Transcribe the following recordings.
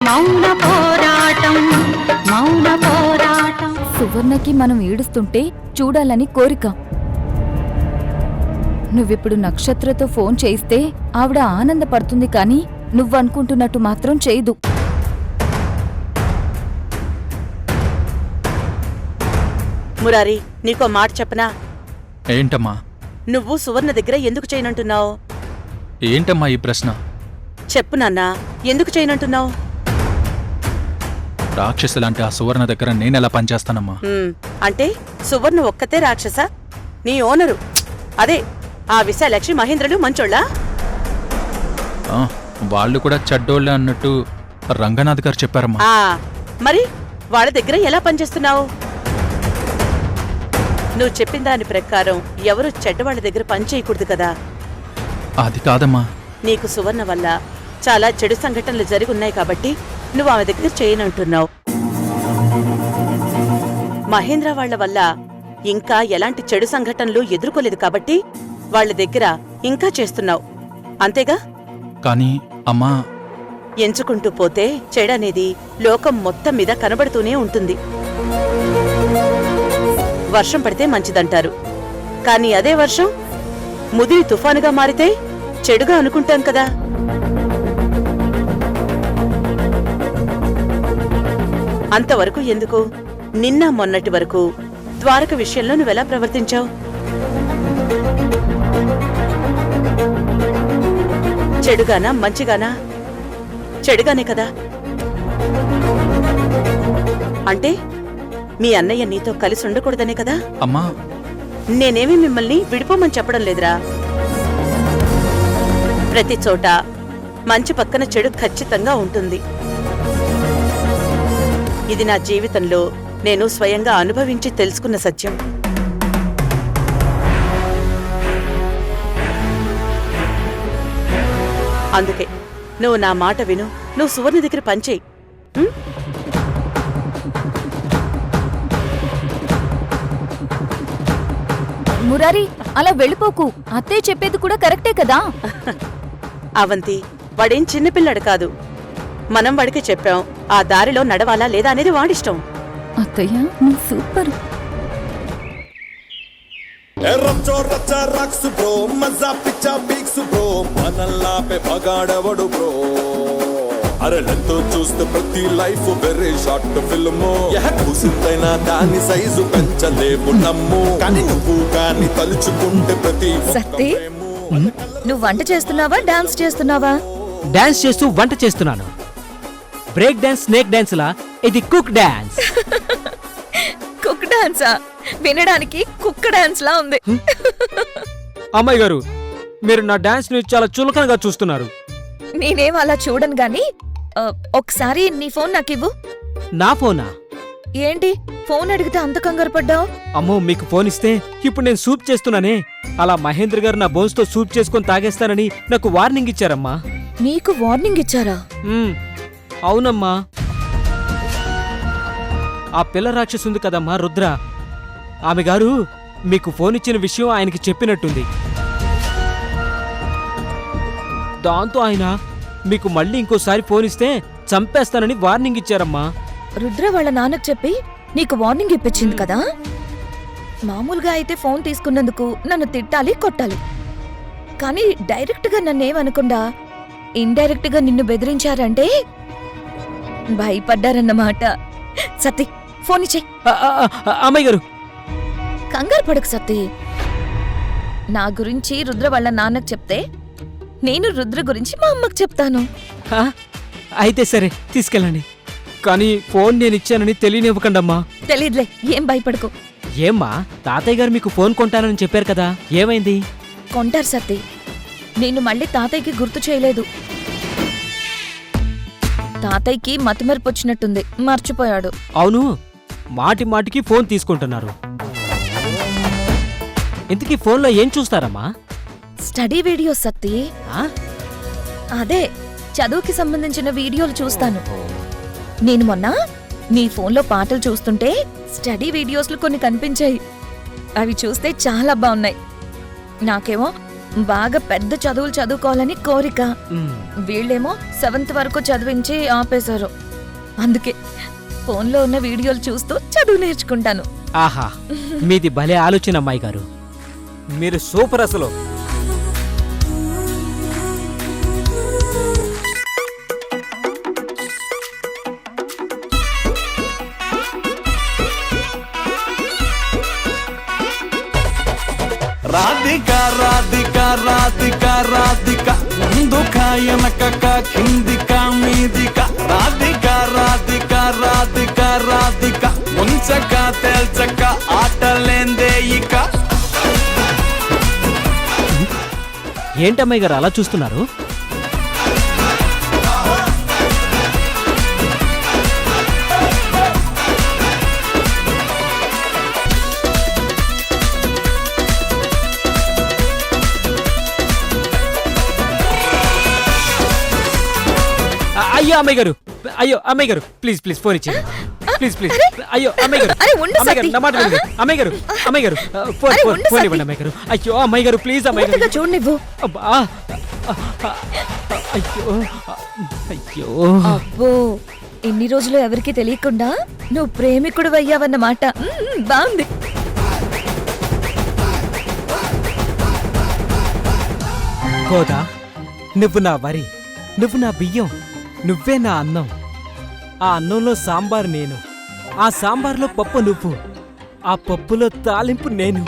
మౌన పోరాటం మౌన పోరాటం. సువర్ణకి మనం ఏడుస్తుంటే చూడాలని కోరిక. నువ్విప్పుడు నక్షత్రతో ఫోన్ చేయిస్తే ఆవిడ ఆనందపడుతుంది, కానీ నువ్వనుకుంటున్నట్టు మాత్రం చేయదు. మురారి, నీకో మాట చెప్పనా? ఏంటమ్మా? నువ్వు సువర్ణ దగ్గర ఎందుకు చేయనంటున్నావు? ఏంటమ్మా ఈ ప్రశ్న? చెప్పు నాన్నా, ఎందుకు చేయనంటున్నావు? రాక్షసులాంటి ఆ సువర్ణ దగ్గర నేనెలా పనిచేస్తానమ్మా? అంటే సువర్ణ ఒక్కతే రాక్షస? నీ ఓనరు అదే ఆ విశాలక్ష్మి మహేంద్రలు మంచోళ్ళా? వాళ్ళు కూడా చెడ్డోళ్ళే అన్నట్టు రంగనాథ్ గారు చెప్పారమ్మా. మరి వాళ్ళ దగ్గర ఎలా పనిచేస్తున్నావు? నువ్వు చెప్పిన దాని ప్రకారం ఎవరు చెడ్డవాళ్ళ దగ్గర పని చేయకూడదు కదా. అది కాదమ్మా. నీకు సువర్ణ వల్ల చాలా చెడు సంఘటనలు జరిగున్నాయి కాబట్టి నువ్వు ఆమె దగ్గర చేయనంటున్నావు. మహేంద్ర వాళ్ల వల్ల ఇంకా ఎలాంటి చెడు సంఘటనలు ఎదుర్కోలేదు కాబట్టి వాళ్ల దగ్గర ఇంకా చేస్తున్నావు, అంతేగా? కానీ అమ్మా, ఎంచుకుంటూ పోతే చెడనేది లోకం మొత్తం మీద కనబడుతూనే ఉంటుంది. వర్షం పడితే మంచిదంటారు, కానీ అదే వర్షం ముదిరి తుఫానుగా మారితే చెడుగా అనుకుంటాం కదా. అంతవరకు ఎందుకు? నిన్న మొన్నటి వరకు ద్వారక విషయంలో నువ్వెలా ప్రవర్తించావు? చెడుగానా మంచిగానా? చెడుగానే కదా. అంటే మీ అన్నయ్య నీతో కలిసి ఉండకూడదనే కదా? అమ్మా, నేనేమి మిమ్మల్ని విడిపోమని చెప్పడం లేదురా. ప్రతి చోట మంచి పక్కన చెడు ఖచ్చితంగా ఉంటుంది. ఇది నా జీవితంలో నేను స్వయంగా అనుభవించి తెలుసుకున్న సత్యం. అందుకే నువ్వు నా మాట విను, నువ్వు సువర్ణ దగ్గర పనిచేయి. మురారి, అలా వెళ్ళిపోకు. అత్తయ్య చెప్పేది కూడా కరెక్టే కదా. అవంతి, వాడేం చిన్నపిల్లడు కాదు. మనం వాడికి చెప్పాం, ఆ దారిలో నడవాలా లేదా అనేది వాడిష్టం. అత్తయ్య నువ్వు సూపర్. అరలతో చూస్తే ప్రతి లైఫ్ వెరీ షార్ట్ ఫిల్మ్. కూసిందైనా దాని సైజు పెంచలేవు నమ్ము, కానీ నువ్వు కానీ తలుచుకుంటే ప్రతి సత్తి, నువ్వు వంట చేస్తున్నావా డాన్స్ చేస్తున్నావా? డాన్స్ చేస్తూ వంట చేస్తున్నాను. బ్రేక్ డాన్స్, స్నేక్ డాన్స్ లా ఇది కుక్ డాన్స్. కుక్ డాన్సా? వినడానికి కుక్క డాన్స్ లా ఉంది. అమ్మాయి గారు, మీరు నా డాన్స్ ని చాలా చులకనగా చూస్తున్నారు. నేనేం అలా చూడను గాని ఒకసారి నీ ఫోన్ నాకివ్వు. నా ఫోనా? ఏంటి ఫోన్ అడిగితే అంత కంగారు పడ్డావు? అమ్మో, మీకు ఫోన్ ఇస్తే ఇప్పుడు నేను సూప్ చేస్తున్నానే, అలా మహేంద్ర గారు నా బోన్స్ తో సూప్ చేసుకొని తాగేస్తానని నాకు వార్నింగ్ ఇచ్చారమ్మా. నీకు వార్నింగ్ ఇచ్చారా? అవునమ్మా. ఆ పిల్ల రాక్షసుంది కదమ్మా, రుద్ర, ఆమె గారు మీకు ఫోన్ ఇచ్చిన విషయం ఆయనకి చెప్పినట్టుంది. దాంతో ఆయన మీకు మళ్ళీ ఇంకోసారి ఫోన్ ఇస్తే చంపేస్తానని వార్నింగ్ ఇచ్చారమ్మా. రుద్ర వాళ్ళ నాన్నకు చెప్పి నీకు వార్నింగ్ ఇప్పించింది కదా. మామూలుగా అయితే ఫోన్ తీసుకున్నందుకు నన్ను తిట్టాలి, కొట్టాలి, కానీ డైరెక్ట్ గా నన్నేమనకుండా ఇండైరెక్ట్ గా నిన్ను బెదిరించారంటే భయపడ్డారన్నమాట. సత్తి, ఫోన్ ఇచ్చే. అమ్మాయి గారు, కంగారు పడకు సత్తి. నా గురించి రుద్ర వాళ్ళ నాన్నకు చెప్తే నేను రుద్ర గురించి మా అమ్మకు చెప్తాను. అయితే సరే, తీసుకెళ్ళండి, కానీ ఫోన్ నేను ఇచ్చానని తెలియనివ్వకండమ్మా. తెలీదులే, ఏం భయపడకు. ఏమ్మా, తాతయ్య గారు మీకు ఫోన్ కొంటానని చెప్పారు కదా, ఏమైంది? కొంటారు సత్తి. నేను మళ్ళీ తాతయ్యకి గుర్తు చేయలేదు. తాతయ్యకి మతిమరుపు వచ్చినట్టుంది, మర్చిపోయాడు. అవును, మాటి మాటికి ఫోన్ తీసుకుంటున్నారు. ఇంతకీ ఫోన్లో ఏం చూస్తారమ్మా? Study video Satti. అదే చదువుకి సంబంధించిన వీడియోలు చూస్తాను. నేను మొన్న నీ ఫోన్లో పాటలు చూస్తుంటే స్టడీ వీడియోస్లు కొన్ని కనిపించాయి. అవి చూస్తే చాలా బాగున్నాయి. నాకేమో బాగా పెద్ద చదువులు చదువుకోవాలని కోరిక. మ్, వీళ్ళేమో 7th వరకు చదివించి ఆపేశారు. అందుకే ఫోన్లో ఉన్న వీడియోలు చూస్తూ చదువు నేర్చుకుంటాను. ఆహా మీది భలే ఆలోచన అమ్మాయి గారు. మీరు సూపర్ అసలు. రాధిక రాధిక రాధిక రాధిక ముందుక వెనకక కిందిక మీదిక రాధిక రాధిక రాధిక రాధిక ముంచక తేల్చక ఆటలేందే ఇక. ఏంటమ్మాయి గారు అలా చూస్తున్నారు? అయ్యో అమ్మాయి గారు, అయ్యో అమ్మాయి గారు, ప్లీజ్ ప్లీజ్ ఫోన్ ఇచ్చేయండి. Please please. అయ్యో అమ్మాయి గారు, అరే, ఉండు అమ్మాయి గారు, సతీ. నా మాట వినండి. అమ్మాయి గారు, అమ్మాయి గారు, ఫోన్ అరే, ఫోన్ ఉండు ఫోన్ సతీ. ఇవ్వండి అమ్మాయి గారు. అయ్యో అమ్మాయి గారు, ప్లీజ్ అమ్మాయి గారు. పూర్తిగా చూడనివ్వు. అబ్బా, అయ్యో అయ్యో. అబ్బో, ఇన్ని రోజులు ఎవరికి తెలియకుండా నువ్వు ప్రేమికుడు అయ్యావన్నమాట. బాగుంది. గోదా, నువ్వు నా వరి, నువ్వు నా బియ్యం, నువ్వే నా అన్నం. ఆ అన్నంలో సాంబార్ నేను, ఆ సాంబార్లో పప్పు నువ్వు, ఆ పప్పులో తాలింపు నేను.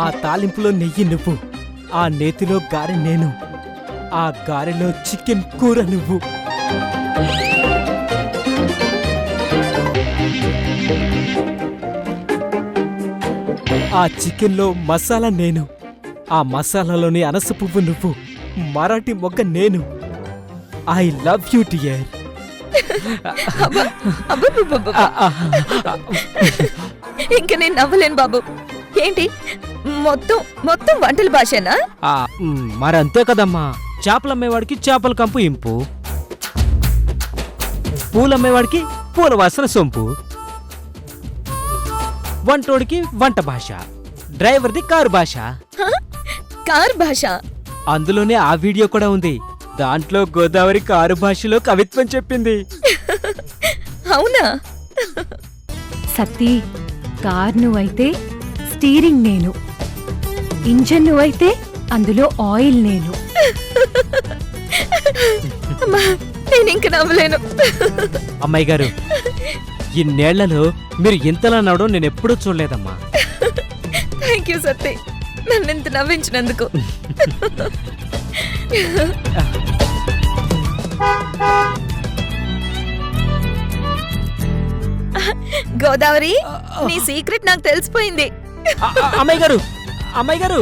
ఆ తాలింపులో నెయ్యి నువ్వు, ఆ నేతిలో గారె నేను, ఆ గారెలో చికెన్ కూర నువ్వు. ఆ చికెన్లో మసాలా నేను, ఆ మసాలాలోని అనస పువ్వు నువ్వు, మరాఠీ మొగ్గ నేను. I love you dear. అబ్బబ్బబ్బబ్బ. ఇంక నేను నవ్వలేను బాబు. ఏంటి మొత్తం మొత్తం వంటల భాషనా? మరంతే కదమ్మా. చేపలమ్మేవాడికి చేపల కంపు ఇంపు, పూలమ్మేవాడికి పూల వాసన సొంపు, వంటోడికి వంట భాష, డ్రైవర్ది కారు భాష. హ? కార్ భాష? అందులోనే ఆ వీడియో కూడా ఉంది. దాంట్లో గోదావరి కారు భాషలో కవిత్వం చెప్పింది. అవునా? సతీ, కార్ నువ్వైతే స్టీరింగ్ నేను, ఇంజన్ నువ్వైతే అందులో ఆయిల్ నేను. అమ్మా, నేను ఇంక నవ్వలేను. అమ్మాయి గారు, ఇన్నేళ్లలో మీరు ఇంతలా నవ్వడం నేను ఎప్పుడూ చూడలేదమ్మా. థ్యాంక్ యూ సత్తి, నన్ను ఇంత నవ్వించినందుకు. గోదావరి, నీ సీక్రెట్ నాకు తెలిసిపోయింది. అమ్మాయి గారు, అమ్మాయి గారు,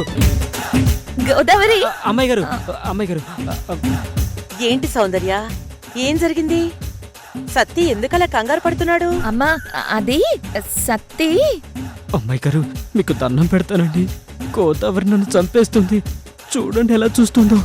గోదావరి, అమ్మాయి గారు, అమ్మాయి గారు. ఏంటి సౌందర్య, ఏం జరిగింది? సత్తి ఎందుకలా కంగారు పడుతున్నాడు? అమ్మా, అది సత్తి. అమ్మాయి గారు, మీకు దండం పెడతానండి. గోదావరి నన్ను చంపేస్తుంది. చూడండి ఎలా చూస్తుందో.